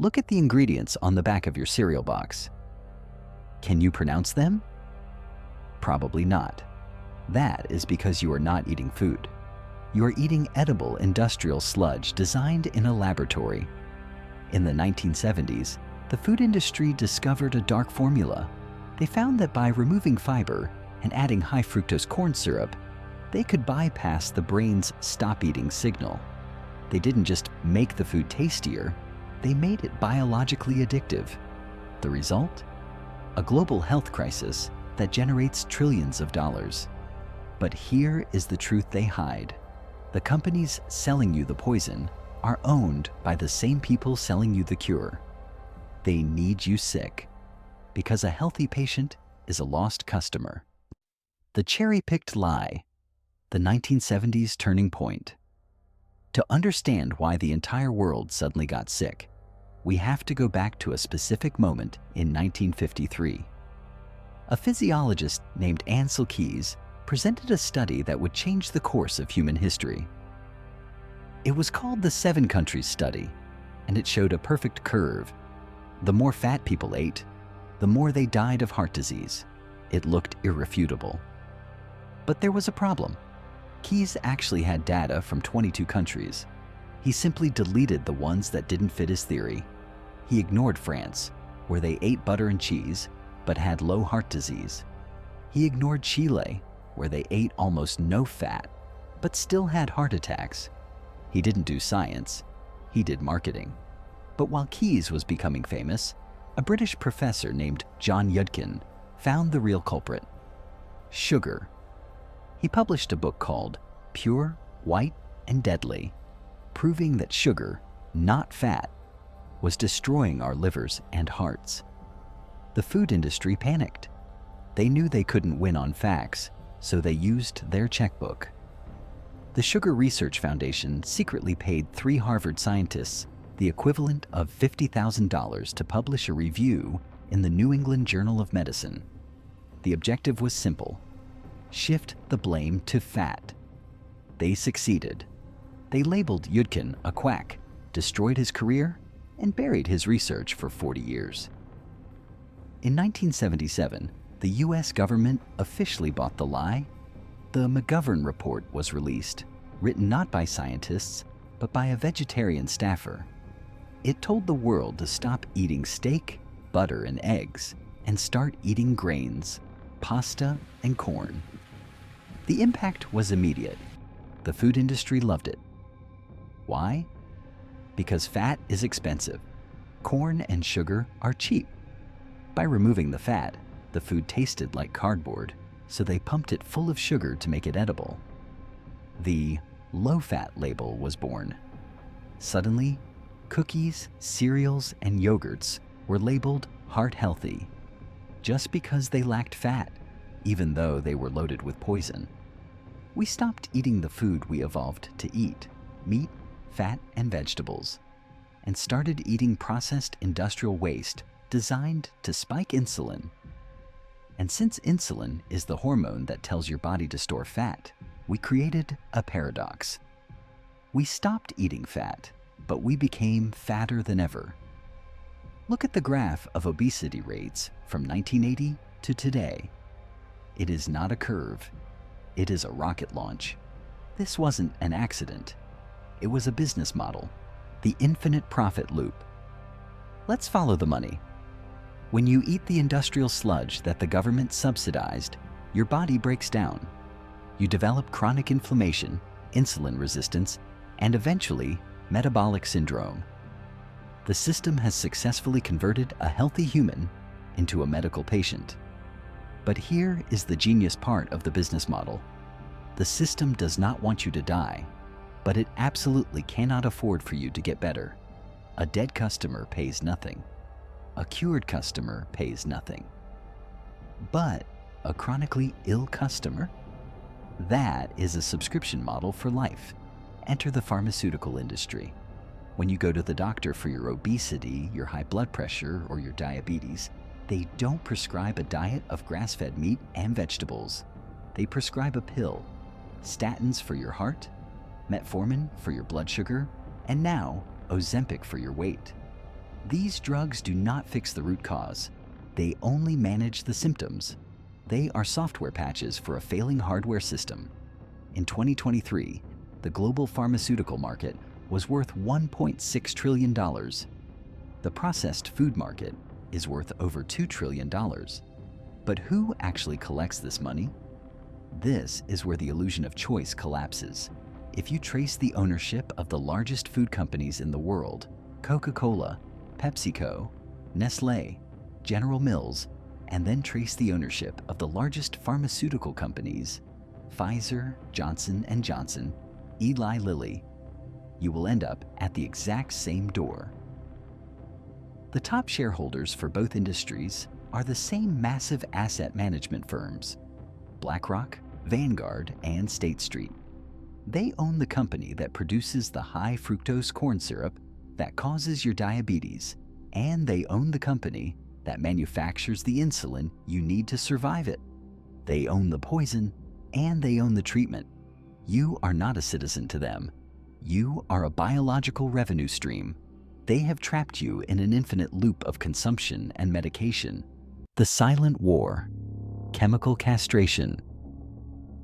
Look at the ingredients on the back of your cereal box. Can you pronounce them? Probably not. That is because you are not eating food. You are eating edible industrial sludge designed in a laboratory. In the 1970s, the food industry discovered a dark formula. They found that by removing fiber and adding high fructose corn syrup, they could bypass the brain's stop eating signal. They didn't just make the food tastier, they made it biologically addictive. The result? A global health crisis that generates trillions of dollars. But here is the truth they hide. The companies selling you the poison are owned by the same people selling you the cure. They need you sick, because a healthy patient is a lost customer. The cherry-picked lie, the 1970s turning point. To understand why the entire world suddenly got sick, we have to go back to a specific moment in 1953. A physiologist named Ancel Keys presented a study that would change the course of human history. It was called the 7 Countries Study, and it showed a perfect curve. The more fat people ate, the more they died of heart disease. It looked irrefutable. But there was a problem. Keys actually had data from 22 countries. He simply deleted the ones that didn't fit his theory. He ignored France, where they ate butter and cheese, but had low heart disease. He ignored Chile, where they ate almost no fat, but still had heart attacks. He didn't do science, he did marketing. But while Keys was becoming famous, a British professor named John Yudkin found the real culprit: sugar. He published a book called Pure, White, and Deadly, proving that sugar, not fat, was destroying our livers and hearts. The food industry panicked. They knew they couldn't win on facts, so they used their checkbook. The Sugar Research Foundation secretly paid 3 Harvard scientists the equivalent of $50,000 to publish a review in the New England Journal of Medicine. The objective was simple: shift the blame to fat. They succeeded. They labeled Yudkin a quack, destroyed his career, and buried his research for 40 years. In 1977, the US government officially bought the lie. The McGovern Report was released, written not by scientists, but by a vegetarian staffer. It told the world to stop eating steak, butter, and eggs, and start eating grains, pasta, and corn. The impact was immediate. The food industry loved it. Why? Because fat is expensive. Corn and sugar are cheap. By removing the fat, the food tasted like cardboard, so they pumped it full of sugar to make it edible. The low-fat label was born. Suddenly, cookies, cereals, and yogurts were labeled heart-healthy, just because they lacked fat, even though they were loaded with poison. We stopped eating the food we evolved to eat, meat, fat, and vegetables, and started eating processed industrial waste designed to spike insulin. And since insulin is the hormone that tells your body to store fat, we created a paradox. We stopped eating fat, but we became fatter than ever. Look at the graph of obesity rates from 1980 to today. It is not a curve. It is a rocket launch. This wasn't an accident. It was a business model, the infinite profit loop. Let's follow the money. When you eat the industrial sludge that the government subsidized, your body breaks down. You develop chronic inflammation, insulin resistance, and eventually metabolic syndrome. The system has successfully converted a healthy human into a medical patient. But here is the genius part of the business model. The system does not want you to die, but it absolutely cannot afford for you to get better. A dead customer pays nothing. A cured customer pays nothing. But a chronically ill customer? That is a subscription model for life. Enter the pharmaceutical industry. When you go to the doctor for your obesity, your high blood pressure, or your diabetes, they don't prescribe a diet of grass-fed meat and vegetables. They prescribe a pill, statins for your heart, metformin for your blood sugar, and now Ozempic for your weight. These drugs do not fix the root cause. They only manage the symptoms. They are software patches for a failing hardware system. In 2023, the global pharmaceutical market was worth $1.6 trillion. The processed food market is worth over $2 trillion. But who actually collects this money? This is where the illusion of choice collapses. If you trace the ownership of the largest food companies in the world, Coca-Cola, PepsiCo, Nestlé, General Mills, and then trace the ownership of the largest pharmaceutical companies, Pfizer, Johnson & Johnson, Eli Lilly, you will end up at the exact same door. The top shareholders for both industries are the same massive asset management firms, BlackRock, Vanguard, and State Street. They own the company that produces the high fructose corn syrup that causes your diabetes, and they own the company that manufactures the insulin you need to survive it. They own the poison, and they own the treatment. You are not a citizen to them. You are a biological revenue stream. They have trapped you in an infinite loop of consumption and medication. The silent war, chemical castration.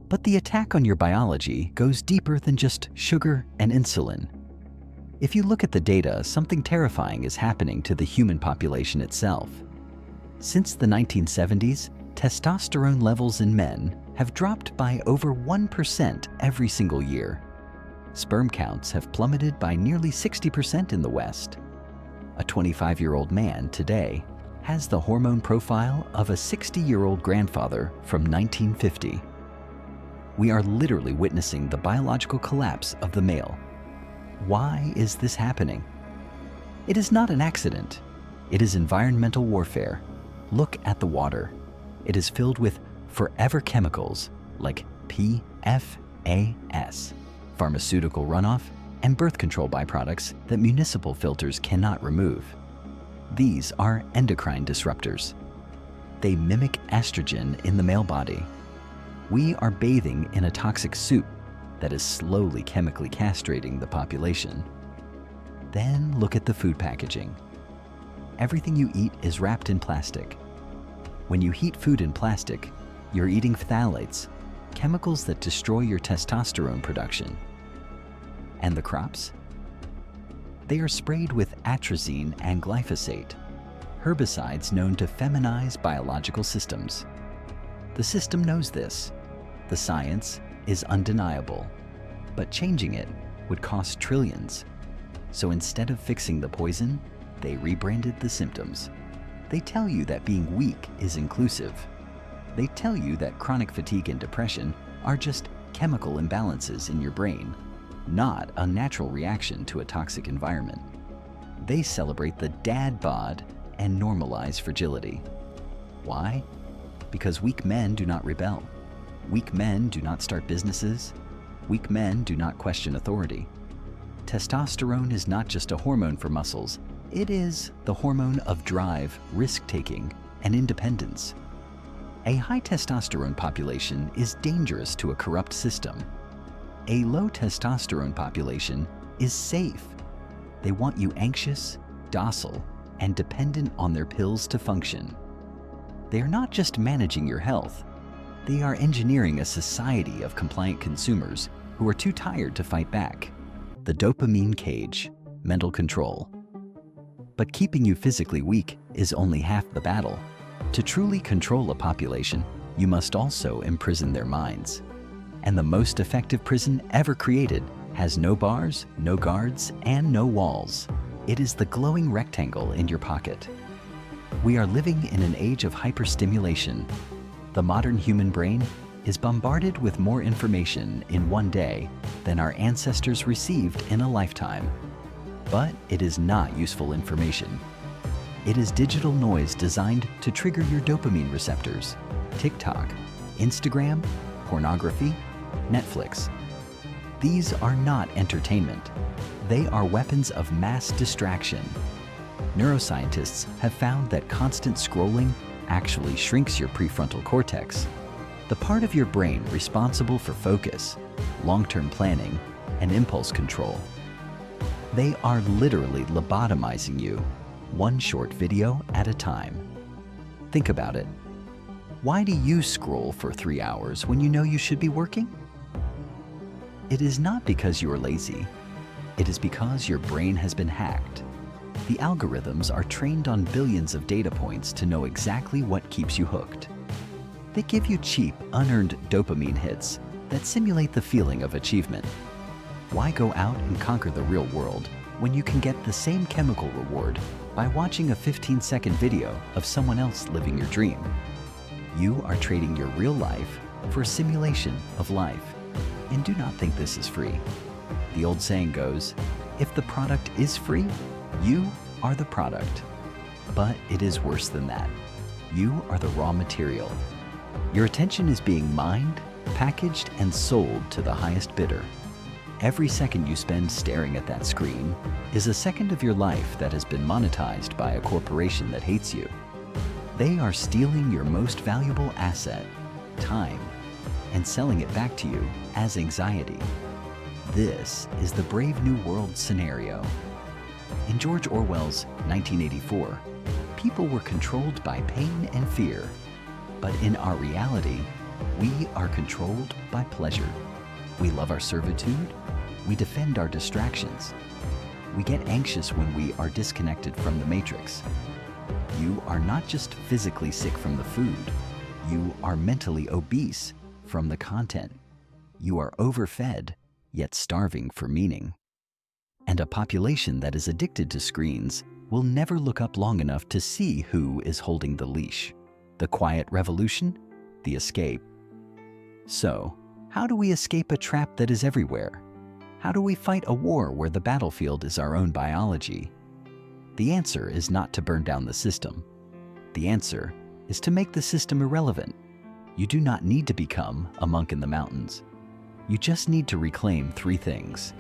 But the attack on your biology goes deeper than just sugar and insulin. If you look at the data, something terrifying is happening to the human population itself. Since the 1970s, testosterone levels in men have dropped by over 1% every single year. Sperm counts have plummeted by nearly 60% in the West. A 25-year-old man today has the hormone profile of a 60-year-old grandfather from 1950. We are literally witnessing the biological collapse of the male. Why is this happening? It is not an accident. It is environmental warfare. Look at the water. It is filled with forever chemicals like PFAS, pharmaceutical runoff, and birth control byproducts that municipal filters cannot remove. These are endocrine disruptors. They mimic estrogen in the male body. We are bathing in a toxic soup that is slowly chemically castrating the population. Then look at the food packaging. Everything you eat is wrapped in plastic. When you heat food in plastic, you're eating phthalates, chemicals that destroy your testosterone production. And the crops? They are sprayed with atrazine and glyphosate, herbicides known to feminize biological systems. The system knows this. The science is undeniable, but changing it would cost trillions. So instead of fixing the poison, they rebranded the symptoms. They tell you that being weak is inclusive. They tell you that chronic fatigue and depression are just chemical imbalances in your brain, not a natural reaction to a toxic environment. They celebrate the dad bod and normalize fragility. Why? Because weak men do not rebel. Weak men do not start businesses. Weak men do not question authority. Testosterone is not just a hormone for muscles. It is the hormone of drive, risk-taking, and independence. A high testosterone population is dangerous to a corrupt system. A low testosterone population is safe. They want you anxious, docile, and dependent on their pills to function. They are not just managing your health. They are engineering a society of compliant consumers who are too tired to fight back. The dopamine cage, mental control. But keeping you physically weak is only half the battle. To truly control a population, you must also imprison their minds. And the most effective prison ever created has no bars, no guards, and no walls. It is the glowing rectangle in your pocket. We are living in an age of hyperstimulation. The modern human brain is bombarded with more information in one day than our ancestors received in a lifetime. But it is not useful information. It is digital noise designed to trigger your dopamine receptors. TikTok, Instagram, pornography, Netflix. These are not entertainment. They are weapons of mass distraction. Neuroscientists have found that constant scrolling actually shrinks your prefrontal cortex, the part of your brain responsible for focus, long-term planning, and impulse control. They are literally lobotomizing you. one short video at a time. Think about it. Why do you scroll for 3 hours when you know you should be working? It is not because you are lazy. It is because your brain has been hacked. The algorithms are trained on billions of data points to know exactly what keeps you hooked. They give you cheap, unearned dopamine hits that simulate the feeling of achievement. Why go out and conquer the real world when you can get the same chemical reward by watching a 15-second video of someone else living your dream? You are trading your real life for a simulation of life. And do not think this is free. The old saying goes, if the product is free, you are the product. But it is worse than that. You are the raw material. Your attention is being mined, packaged, and sold to the highest bidder. Every second you spend staring at that screen is a second of your life that has been monetized by a corporation that hates you. They are stealing your most valuable asset, time, and selling it back to you as anxiety. This is the Brave New World scenario. In George Orwell's 1984, people were controlled by pain and fear. But in our reality, we are controlled by pleasure. We love our servitude. We defend our distractions. We get anxious when we are disconnected from the matrix. You are not just physically sick from the food. You are mentally obese from the content. You are overfed, yet starving for meaning. And a population that is addicted to screens will never look up long enough to see who is holding the leash. The quiet revolution, the escape. So, how do we escape a trap that is everywhere? How do we fight a war where the battlefield is our own biology? The answer is not to burn down the system. The answer is to make the system irrelevant. You do not need to become a monk in the mountains. You just need to reclaim 3 things: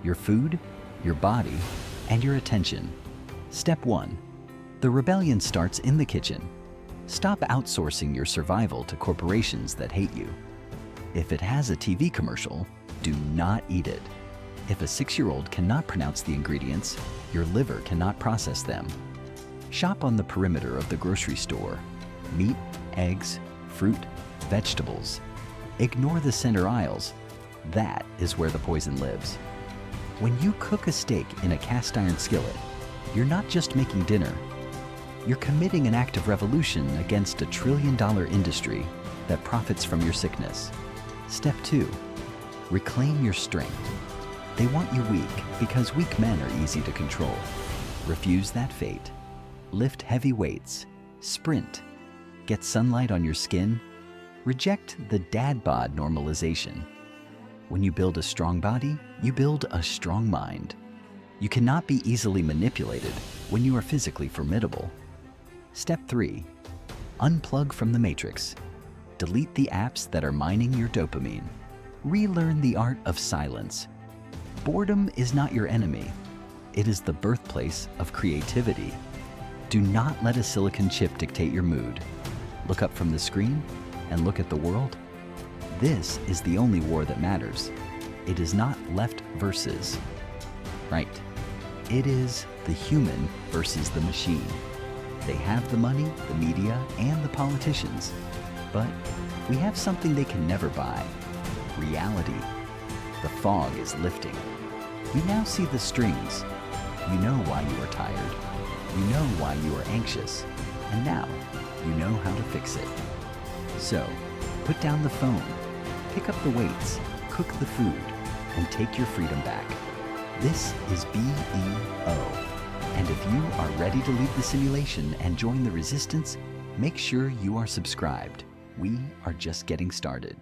your food, your body, and your attention. Step 1. The rebellion starts in the kitchen. Stop outsourcing your survival to corporations that hate you. If it has a TV commercial, do not eat it. If a 6-year-old cannot pronounce the ingredients, your liver cannot process them. Shop on the perimeter of the grocery store. Meat, eggs, fruit, vegetables. Ignore the center aisles. That is where the poison lives. When you cook a steak in a cast iron skillet, you're not just making dinner. You're committing an act of revolution against a $1 trillion industry that profits from your sickness. Step 2. Reclaim your strength. They want you weak because weak men are easy to control. Refuse that fate. Lift heavy weights. Sprint. Get sunlight on your skin. Reject the dad bod normalization. When you build a strong body, you build a strong mind. You cannot be easily manipulated when you are physically formidable. Step 3. Unplug from the matrix. Delete the apps that are mining your dopamine. Relearn the art of silence. Boredom is not your enemy. It is the birthplace of creativity. Do not let a silicon chip dictate your mood. Look up from the screen and look at the world. This is the only war that matters. It is not left versus right. It is the human versus the machine. They have the money, the media, and the politicians. But we have something they can never buy: reality. The fog is lifting. You now see the strings. You know why you are tired. You know why you are anxious. And now you know how to fix it. So, put down the phone, pick up the weights, cook the food, and take your freedom back. This is BEO. And if you are ready to leave the simulation and join the resistance, make sure you are subscribed. We are just getting started.